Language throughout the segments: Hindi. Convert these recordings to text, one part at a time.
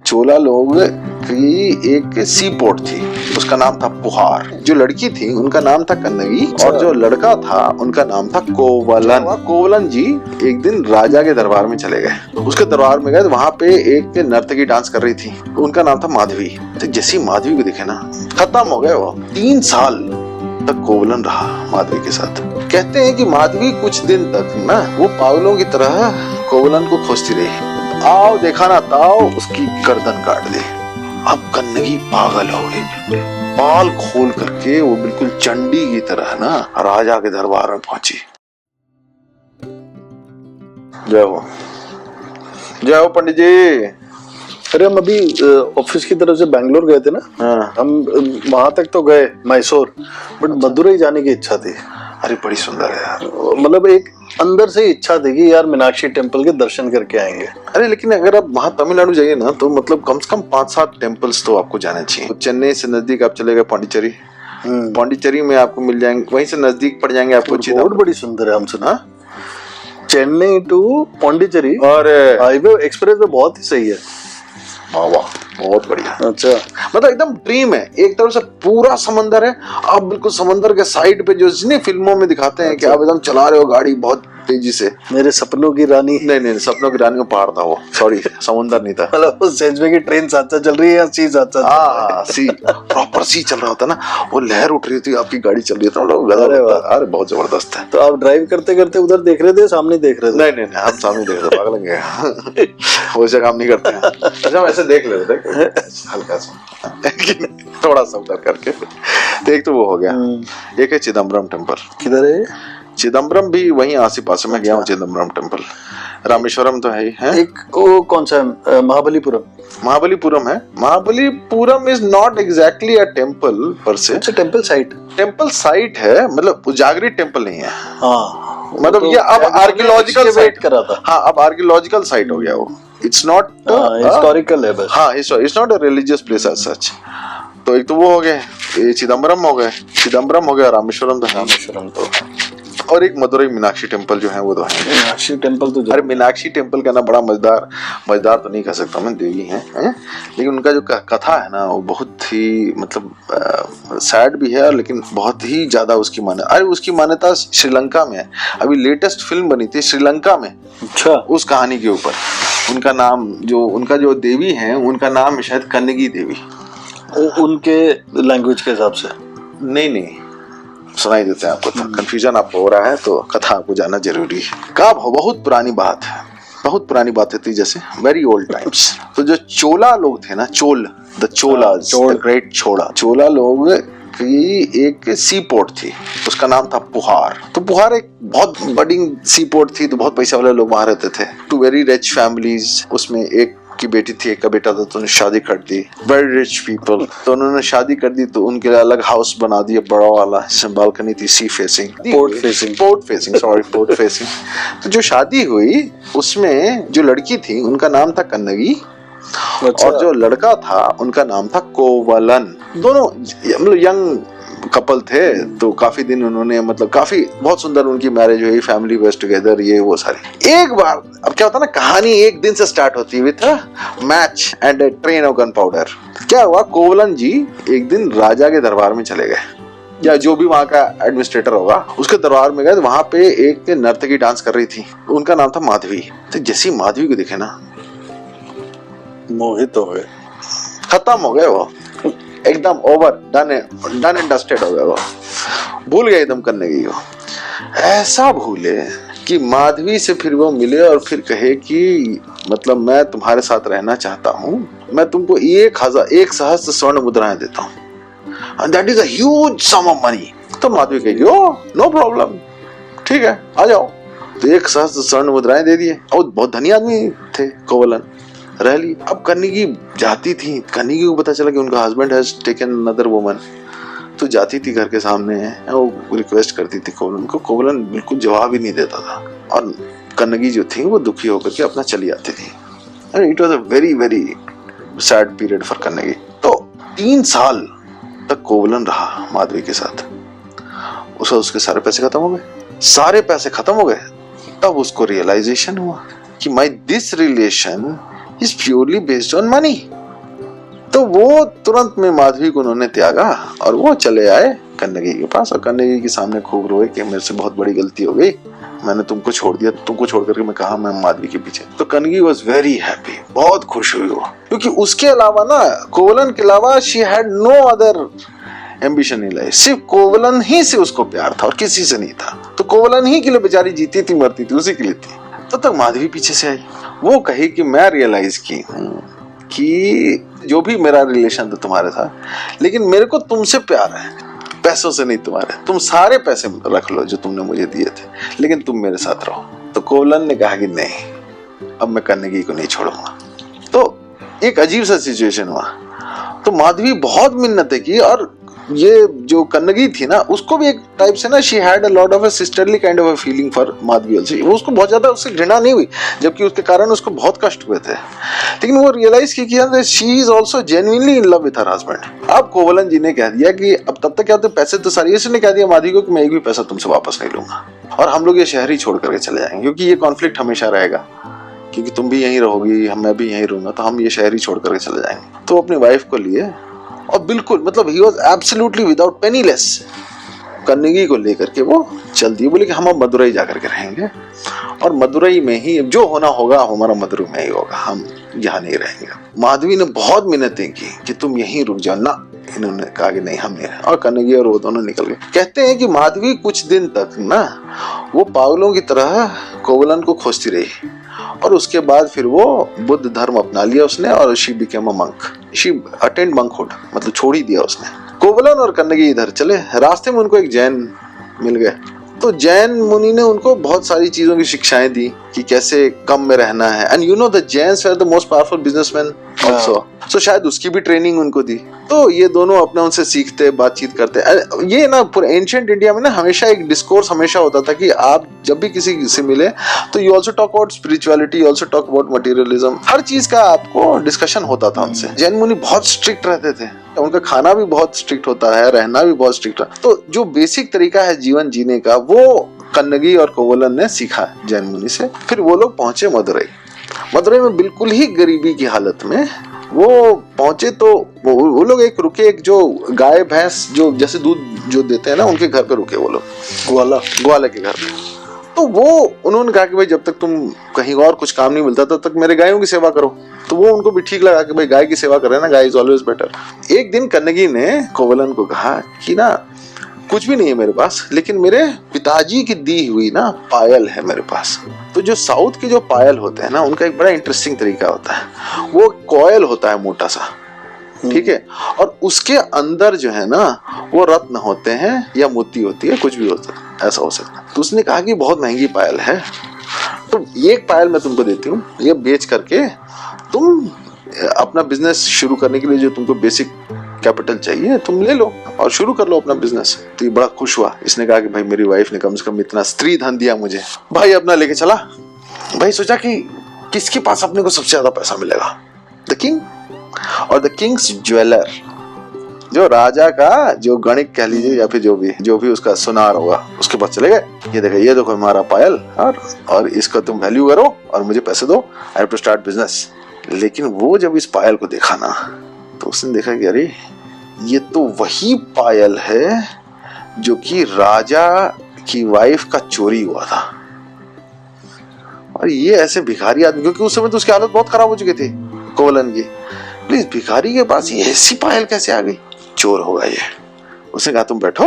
चोला लोग की एक सी पोर्ट थी, उसका नाम था पुहार। जो लड़की थी उनका नाम था कन्नगी और जो लड़का था उनका नाम था कोवलन। कोवलन जी एक दिन राजा के दरबार में चले गए। उसके दरबार में गए तो वहाँ पे एक नर्तकी डांस कर रही थी, उनका नाम था माधवी। तो जैसी माधवी को दिखे ना, खत्म हो गए वो। 3 साल तक कोवलन रहा माधवी के साथ। कहते हैं कि माधवी कुछ दिन तक ना वो पागलों की तरह कोवलन को खोजती रही, आओ देखा ना ताओ उसकी गर्दन काट दे। अब कन्नगी पागल हो गई, बाल खोल करके वो बिल्कुल चंडी की तरह ना राजा के दरबार में पहुंची। जय हो पंडित जी। अरे हम अभी ऑफिस की तरफ से बैंगलोर गए थे ना। हाँ। हम वहां तक तो गए मैसूर, बट मदुरई जाने की इच्छा थी। अरे बड़ी सुंदर है यार। मतलब एक अंदर से इच्छा थी कि यार मीनाक्षी टेम्पल के दर्शन करके आएंगे। अरे लेकिन अगर आप वहाँ तमिलनाडु जाइए ना तो मतलब कम से कम 5-7 टेम्पल्स तो आपको जाने चाहिए। चेन्नई से नजदीक आप चले गए पांडिचेरी, पांडिचेरी में आपको मिल जाएंगे, वहीं से नजदीक पड़ जाएंगे आपको बहुत बड़ी सुंदर है। हम सुना चेन्नई टू पांडिचेरी और हाईवे एक्सप्रेस में बहुत ही सही है। वाह बहुत बढ़िया। अच्छा, मतलब एकदम ड्रीम है। एक तरफ से पूरा समंदर है, आप बिल्कुल समंदर के साइड पे जो जिन्हें फिल्मों में दिखाते हैं कि आप एकदम चला रहे हो गाड़ी बहुत तेजी से। मेरे सपनों की रानी। नहीं सपनों की रानी में पहाड़ था वो, सॉरी समुंदर नहीं था। मतलब उस सेंस में कि ट्रेन साथ साथ चल रही है या सी साथ साथ। हाँ सी प्रॉपर सी चल रहा होता ना, वो लहर उठ रही थी, आपकी गाड़ी चल रही थी। अरे बहुत जबरदस्त है। तो आप ड्राइव करते करते उधर देख रहे थे, सामने देख रहे थे? नहीं हम सामने देख रहे थे, पागल गए वो ऐसा काम नहीं करते हैं। अच्छा वैसे देख लेते थे हल्का सा थोड़ा सा उतर करके। तो एक तो वो हो गया, एक है चिदम्बरम टेम्पल। किधर है? चिदम्बरम भी वहीं आस पास में गया हूँ। चिदम्बरम टेम्पल, रामेश्वरम तो है ही है। एक वो कौन सा है? महाबलीपुरम है। Mahabalipuram is not exactly a temple पर से। अच्छा, टेम्पल साइट है, मतलब उजागरी टेम्पल नहीं है। हाँ, मतलब तो ये अब आर्कियोलॉजिकल साइट करा था। हाँ, अब आर्कियोलॉजिकल साइट हो गया वो। इट्स नॉट हिस्टोरिकल है बस। हाँ, it's not a religious place as such. तो एक तो वो हो गए, ये चिदम्बरम हो गया, रामेश्वरम तो और एक मदुरई मीनाक्षी टेम्पल जो है वो तो है। मीनाक्षी टेम्पल तो अरे मीनाक्षी टेम्पल का ना बड़ा मजेदार तो नहीं कह सकता मैं, देवी है लेकिन उनका जो कथा है ना वो बहुत ही मतलब सैड भी है, लेकिन बहुत ही ज्यादा उसकी मान्यता श्रीलंका में है। अभी लेटेस्ट फिल्म बनी थी श्रीलंका में। अच्छा। उस कहानी के ऊपर उनका जो देवी है उनका नाम है शायद कन्नगी देवी। उनके लैंग्वेज के हिसाब से नहीं सुनाई देते हैं आपको। तो कंफ्यूजन आपको हो रहा है तो कथा आपको जानना जरूरी है। बहुत पुरानी बात है, जैसे वेरी ओल्ड टाइम्स। तो जो चोला लोग थे ना, ग्रेट चोला लोग की एक सी पोर्ट थी, उसका नाम था पुहार। तो पुहार एक बहुत बड़ी सी पोर्ट थी, तो बहुत पैसा वाले लोग वहां रहते थे। टू वेरी रिच फैमिलीज, उसमें एक की बेटी थी, एक का बेटा था, तो उन्होंने शादी कर दी। वेरी रिच पीपल, तो उन्होंने शादी कर दी तो उनके लिए अलग हाउस बना दिया, बड़ा वाला, जिसमें बालकनी थी सी फेसिंग, पोर्ट फेसिंग। तो जो शादी हुई उसमें जो लड़की थी उनका नाम था कन्नगी। अच्छा। और जो लड़का था उनका नाम था कोवलन। दोनों मतलब यंग कपल थे, तो काफी दिन उन्होंने मतलब बहुत सुंदर उनकी मैरिज हुई, फैमिली वेस्ट टुगेदर, ये वो सारी। एक बार अब क्या होता है ना, कहानी एक दिन से स्टार्ट होती है with match and train of gun powder. क्या हुआ, कोवलन जी एक दिन राजा के दरबार में चले गए, या जो भी वहाँ का एडमिनिस्ट्रेटर होगा उसके दरबार में गए। तो वहां पे एक नर्तकी डांस कर रही थी, उनका नाम था माधवी। तो जैसी माधवी को दिखे ना, मोहित हो गए, खत्म हो गए वो, एकदम ओवर डन एंड डस्टेड हो गया वो। भूल गए एकदम कन्नगी को। ऐसा भूले कि माधवी से फिर वो मिले और फिर कहे कि मतलब मैं तुम्हारे साथ रहना चाहता हूँ, मैं तुमको 1 सहस्त्र स्वर्ण मुद्राएं देता हूँ, and that is a huge sum of money। तो माधवी कहेगी ओ नो प्रॉब्लम, ठीक है आ जाओ। तो 1 सहस्त्र स्वर्ण मुद्राएं दे दिए। और बहुत धनी आदमी थे कोवलन, रह ली। अब कन्नगी जाती थी, कन्नगी को पता चला कि उनका husband has taken another woman, तो जाती थी घर के सामने, वो रिक्वेस्ट करती थी कोवलन को। कोवलन बिल्कुल जवाब ही नहीं देता था, और कन्नगी जो थी वो दुखी होकर के अपना चली जाती थी। And it was a very very sad period for Kannagi. तो 3 साल तक कोवलन रहा माधवी के साथ। उसके सारे पैसे खत्म हो गए। तब उसको रियलाइजेशन हुआ कि my this relation is purely based on money। तो वो तुरंत में माधवी को उन्होंने त्यागा और वो चले आए कन्नगी के पास और कन्नगी के सामने खूब रोए कि मेरे से बहुत बड़ी गलती हो गई, मैंने तुमको छोड़ दिया, तुमको छोड़ करके मैं कहा मैं माधवी के पीछे। तो कन्नगी वॉज वेरी हैप्पी, बहुत खुश हुई वो, क्योंकि उसके अलावा ना, कोवलन के अलावा she had no other ambition in life. सिर्फ कोवलन ही से उसको प्यार था और किसी से नहीं था। तो कोवलन ही के लिए बेचारी जीती थी मरती थी उसी के लिए थी। तो तक माधवी पीछे से आई, वो कही कि मैं रियलाइज की कि जो भी मेरा रिलेशन था तुम्हारे था, लेकिन मेरे को तुमसे प्यार है, पैसों से नहीं तुम्हारे। तुम सारे पैसे रख लो जो तुमने मुझे दिए थे, लेकिन तुम मेरे साथ रहो। तो कोवलन ने कहा कि नहीं, अब मैं कन्नगी को नहीं छोड़ूंगा। तो एक अजीब सा सिचुएशन हुआ। तो माधवी बहुत मिन्नतें की और ये जो कन्नगी थी ना, उसको भी एक टाइप से ना, she had a lot of a sisterly kind of a feeling for Madhavi also. वो उसको बहुत ज्यादा उससे घृणा नहीं हुई, जबकि उसके कारण उसको बहुत कष्ट हुए थे। लेकिन वो रियलाइज की कि she is also genuinely in love with her husband. अब कोवलन जी ने कह दिया कि अब तब तक क्या होते पैसे तो सारी, इसने कह दिया माधवी को कि मैं एक भी पैसा तुमसे वापस नहीं लूंगा और हम लोग ये शहर ही छोड़ करके चले जाएंगे, क्योंकि ये कॉन्फ्लिक्ट हमेशा रहेगा, क्योंकि तुम भी यहीं रहोगी, मैं भी यहीं रहूंगा, तो हम ये शहर ही छोड़ करके चले जाएंगे। तो अपनी वाइफ को लिए और बिल्कुल मतलब ही was absolutely without penniless Kannagi को लेकर के वो चल दिए। बोले कि हम अब मदुरई जाकर के रहेंगे और मदुरई में ही जो होना होगा हमारा मदुरई में ही होगा, हम यहाँ नहीं रहेंगे। माधवी ने बहुत मिन्नतें की कि तुम यहीं रुक जाओ ना, इन्होंने कहा कि नहीं हम नहीं रहे, और कन्नगी और वो दोनों निकल गए। कहते हैं कि माधवी कुछ दिन तक ना वो पागलों की तरह कोवलन को खोजती रही और उसके बाद फिर वो बुद्ध धर्म अपना लिया उसने और she became a monk, she attend monkhood, मतलब छोड़ ही दिया उसने। कोवलन और कन्नगी इधर चले, रास्ते में उनको एक जैन मिल गए। तो जैन मुनि ने उनको बहुत सारी चीजों की शिक्षाएं दी कि कैसे कम में रहना है। And you know the Jains were the most powerful businessman also, so शायद उसकी भी ट्रेनिंग उनको दी। तो ये दोनों अपने उनसे सीखते, बातचीत करते। ये ना पूरे एंशिएंट इंडिया में ना हमेशा एक डिस्कोर्स हमेशा होता था कि आप जब भी किसी से मिले तो you also talk about spirituality, also talk about materialism, हर चीज का आपको डिस्कशन होता था उनसे। जैन मुनि बहुत स्ट्रिक्ट रहते थे, उनका खाना भी बहुत स्ट्रिक्ट होता है, रहना भी बहुत स्ट्रिक्ट है। तो जो बेसिक तरीका है जीवन जीने का वो कन्नगी और कोवलन ने सीखा जैन मुनि से। फिर वो लोग पहुंचे मदुरई। मदुरई में बिल्कुल ही गरीबी की हालत में वो पहुंचे। तो वो लोग एक रुके, एक जो गाय भैंस जो जैसे दूध जो देते हैं ना, उनके घर पे रुके वो लोग, ग्वाला के घर पे। तो वो उन्होंने कहा कि भाई जब तक तुम कहीं और कुछ काम नहीं मिलता तब तक मेरे गायों की सेवा करो। तो वो उनको भी ठीक लगा कि भाई गाय की सेवा करे ना, गाय इज ऑलवेज बेटर। एक दिन कन्नगी ने कोवलन को कहा कि ना कुछ भी नहीं है मेरे पास, लेकिन मेरे पिताजी की दी हुई ना पायल है मेरे पास। तो जो साउथ के जो पायल होते हैं ना, उनका एक बड़ा इंटरेस्टिंग तरीका होता है। वो कॉयल होता है मोटा सा, ठीक है, और उसके अंदर जो है ना वो रत्न होते हैं या मोती होती है, कुछ भी होता है, ऐसा हो सकता है। तो उसने कहा कि बहुत महंगी पायल है, तो ये एक पायल मैं तुमको देती हूँ, ये बेच करके तुम अपना बिजनेस शुरू करने के लिए जो तुमको बेसिक कैपिटल चाहिए तुम ले लो और शुरू कर लो अपना बिजनेस। तो ये बड़ा खुश हुआ। इसने कहा कि भाई मेरी वाइफ ने कम से कम इतना स्त्री धन दिया मुझे। भाई अपना लेके चला। भाई सोचा कि किसके पास अपने को सबसे ज्यादा पैसा मिलेगा, द किंग और द किंग्स ज्वेलर, जो राजा का जो गणिक कह लीजिए या फिर जो भी उसका सुनार होगा, उसके पास चले गए। ये देखो हमारा पायल, और इसका तुम वैल्यू करो और मुझे पैसे दो, I have to start business. लेकिन वो जब इस पायल को देखा ना, तो उसने देखा कि अरे ये तो वही पायल है जो कि राजा की वाइफ का चोरी हुआ था। और ये ऐसे भिखारी आदमी, क्योंकि उस समय तो उसकी हालत बहुत खराब हो चुकी थी कोवलन की, प्लीज भिखारी के पास ये ऐसी पायल कैसे आ गई, चोर होगा ये। उसने कहा तुम बैठो,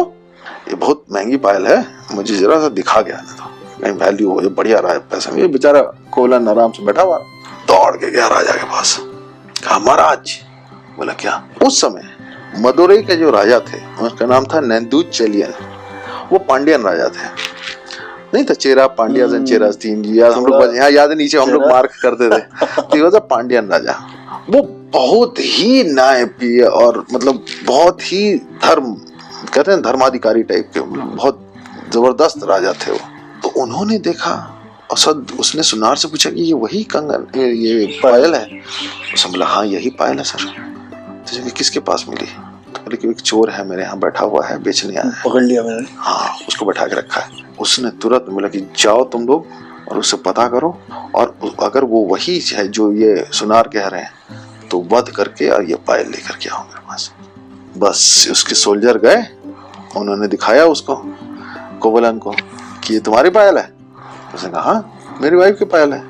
ये बहुत महंगी पायल है, मुझे जरा सा दिखा के आने दो, कहीं वैल्यू हो, ये बढ़िया रहा है पैसा। ये बेचारा कोवलन आराम से बैठा हुआ, दौड़ के गया राजा के पास। कहा महाराज। बोला क्या? उस समय मदुरई के जो राजा थे उसका नाम था नेदुचलियन, वो पांड्यन राजा थे। नहीं था चेरा पांड्या चेरा तीन जी, हम लोग यहाँ याद है, नीचे हम लोग मार्क करते थे। तो ये था पांड्यन राजा। वो बहुत ही न्यायप्रिय और मतलब बहुत ही कहते हैं धर्माधिकारी टाइप के, बहुत जबरदस्त राजा थे वो। तो उन्होंने देखा और सद उसने सुनार से पूछा कि ये वही कंगन, ये पायल है? उसने बोला हाँ यही पायल है सर। तो किसके पास मिली? तो बोले कि एक चोर है मेरे यहाँ बैठा हुआ है, बेचने आया है। पकड़ लिया मैंने? हाँ, उसको बैठा के रखा है। उसने तुरंत बोला कि जाओ तुम लोग और उससे पता करो, और अगर वो वही है जो ये सुनार कह रहे हैं तो वध करके और ये पायल लेकर के आओ मेरे पास। बस उसके सोल्जर गए, उन्होंने दिखाया उसको कोवलन को कि ये तुम्हारी पायल है। उसने कहा हाँ मेरी वाइफ की पायल है।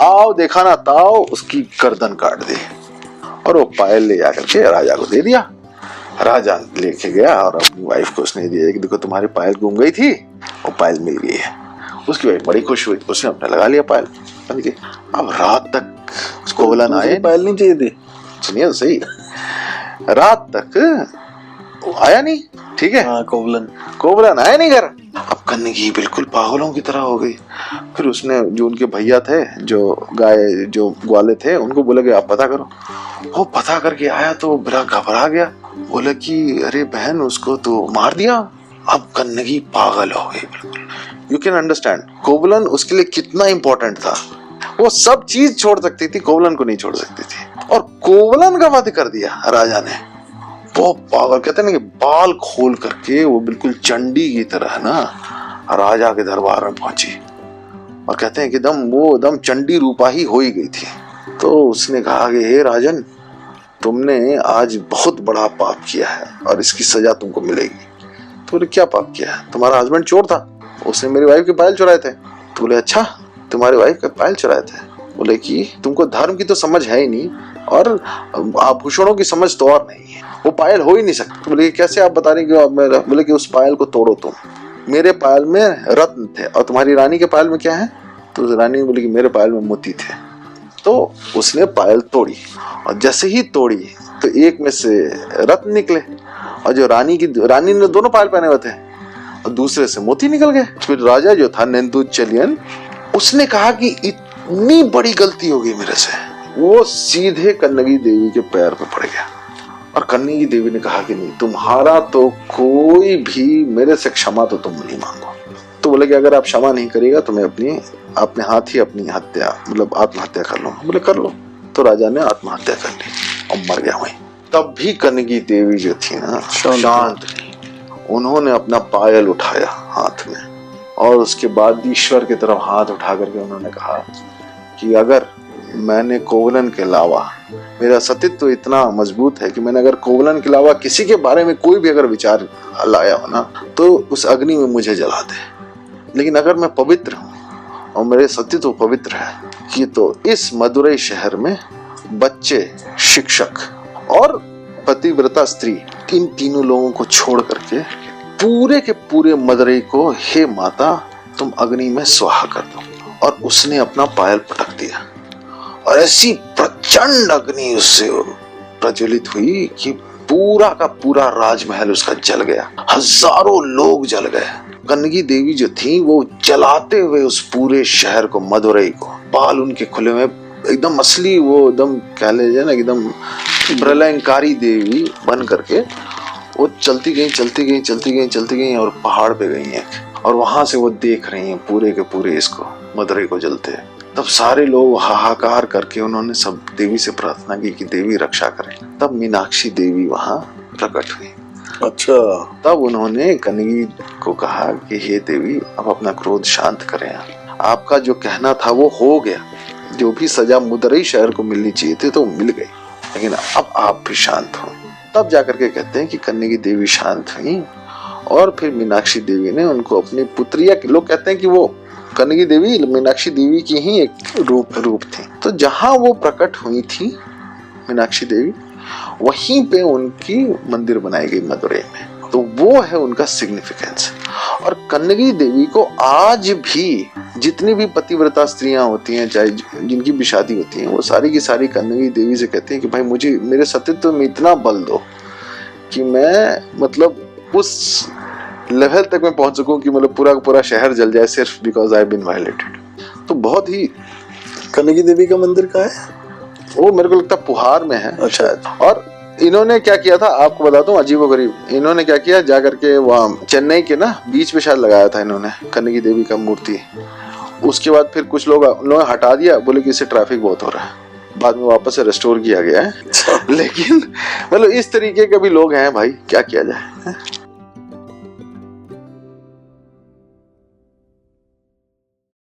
आओ देखा ना ताओ, उसकी गर्दन काट दी और वो पायल ले जाकर के राजा को दे दिया। राजा लेके गया और अपनी वाइफ को उसने दिया कि देखो तुम्हारी पायल गुम गई थी, वो पायल मिल गई है। उसकी वाइफ बड़ी खुश हुई, उसने अपने लगा लिया पायल। अब रात तक कोवलन आए, पायल नहीं चाहिए थी, सुनिए तो सही, रात तक आया नहीं, ठीक है। हाँ, कोवलन आया नहीं घर। अब कन्नगी बिल्कुल पागलों की तरह हो गई। फिर उसने जो उनके भैया थे जो ग्वाले थे उनको बोला कि आप पता करो। वो पता करके आया तो बड़ा घबरा गया, बोला कि अरे बहन उसको तो मार दिया। अब कन्नगी पागल हो गई बिल्कुल। यू कैन अंडरस्टैंड कोवलन उसके लिए कितना इंपॉर्टेंट था। वो सब चीज छोड़ सकती थी, कोवलन को नहीं छोड़ सकती थी, और कोवलन का वध कर दिया राजा ने। वो पागल, कहते हैं ना कि बाल खोल करके वो बिल्कुल चंडी की तरह ना राजा के दरबार में पहुंची, और कहते हैं कि दम चंडी रूपा ही हो ही गई थी। तो उसने कहा कि हे राजन, तुमने आज बहुत बड़ा पाप किया है और इसकी सजा तुमको मिलेगी। तो बोले क्या पाप किया है? तुम्हारा हस्बैंड चोर था, उसने मेरी वाइफ के पायल चुराए थे। तो बोले अच्छा तुम्हारी वाइफ के पायल चुराए थे। बोले कि तुमको धर्म की तो समझ है ही नहीं और आभूषणों की समझ तो और नहीं है, वो पायल हो ही नहीं सकती। बोले कैसे आप बता रहे कि बोले कि उस पायल को तोड़ो तुम। मेरे पायल में रत्न थे और तुम्हारी रानी के पायल में क्या है? तो रानी बोली कि मेरे पायल में मोती थे। तो उसने पायल तोड़ी और जैसे ही तोड़ी तो एक में से रत्न निकले, और जो रानी ने दोनों पायल पहने हुए थे और दूसरे से मोती निकल गए। फिर राजा जो था नेंदुचलियन, उसने कहा कि इतनी बड़ी गलती हो गई मेरे से। वो सीधे कन्नगी देवी के पैर पे पड़ गया और कन्नगी देवी ने कहा कि नहीं, तुम्हारा तो कोई भी मेरे से क्षमा तो तुम नहीं मांगो। तो बोले कि अगर आप क्षमा नहीं करेगा तो मैं अपने हाथ ही अपनी हत्या मतलब आत्महत्या कर लूंगा। बोले कर लो। तो राजा ने आत्महत्या कर ली और मर गया वहीं। तब भी कन्नगी देवी जो थी ना शांत थी। उन्होंने अपना पायल उठाया हाथ में और उसके बाद ईश्वर की तरफ हाथ उठा करके उन्होंने कहा कि अगर मैंने कोवलन के अलावा, मेरा सतीत्व तो इतना मजबूत है कि मैंने अगर कोवलन के अलावा किसी के बारे में कोई भी अगर विचार लाया हो ना तो उस अग्नि में मुझे जला दे। लेकिन अगर मैं पवित्र हूँ और मेरे सतीत्व पवित्र है कि तो इस मदुरई शहर में बच्चे, शिक्षक और पतिव्रता स्त्री, इन तीनों लोगों को छोड़ करके पूरे के पूरे मदुरई को हे माता तुम अग्नि में स्वाहा कर दो। और उसने अपना पायल पटक दिया और ऐसी प्रचंड अग्नि उससे प्रज्वलित हुई कि पूरा का पूरा राजमहल उसका जल गया, हजारों लोग जल गए। कन्नगी देवी जो थी वो जलाते हुए उस पूरे शहर को, मदुरई को, बाल उनके खुले में एकदम असली वो एकदम कह लीजिए ना एकदम प्रलयंकारी देवी बन करके वो चलती गई और पहाड़ पे गई हैं और वहां से वो देख रही हैं पूरे के पूरे इसको मदुरई को जलते। तब सारे लोग हाहाकार करके उन्होंने सब देवी से प्रार्थना की कि देवी रक्षा करें। तब मीनाक्षी देवी वहां प्रकट हुई। अच्छा, तब उन्होंने कन्नगी को कहा कि हे देवी अब अपना क्रोध शांत करें, आपका जो कहना था वो हो गया, जो भी सजा मदुरई शहर को मिलनी चाहिए थी तो मिल गई, लेकिन अब आप भी शांत हो। तब जाकर के कहते हैं कि कन्नगी देवी शांत हुई और फिर मीनाक्षी देवी ने उनको अपनी पुत्रिया, लोग कहते हैं कि वो कन्नगी देवी मीनाक्षी देवी की ही एक रूप थी। तो जहां वो प्रकट हुई थी मीनाक्षी देवी, वहीं पे उनकी मंदिर बनाई गई मदुरई में। तो वो है उनका सिग्निफिकेंस। और कन्नगी देवी को आज भी जितनी भी पतिव्रता स्त्रियां होती हैं, चाहे जिनकी भी शादी होती है, वो सारी की सारी कन्नगी देवी से कहती हैं कि भाई मुझे मेरे सतीत्व में इतना बल दो कि मैं मतलब उस लेवल तक मैं पहुंच सकूं कि मतलब पूरा पूरा शहर जल जाए सिर्फ बिकॉज आई बीन वायलेटेड। तो बहुत ही कन्नगी देवी का मंदिर कहाँ है? वो मेरे को लगता है पुहार में है। अच्छा। और इन्होंने क्या किया था आपको बताता हूँ, अजीबोगरीब। इन्होंने क्या किया, जाकर के वहाँ चेन्नई के ना बीच पे शायद लगाया था इन्होंने कन्नगी देवी का मूर्ति। उसके बाद फिर कुछ लोग उन्होंने हटा दिया, बोले कि इससे ट्रैफिक बहुत हो रहा है। बाद में वापस से रेस्टोर किया गया है। लेकिन मतलब इस तरीके के भी लोग हैं भाई, क्या किया जाए।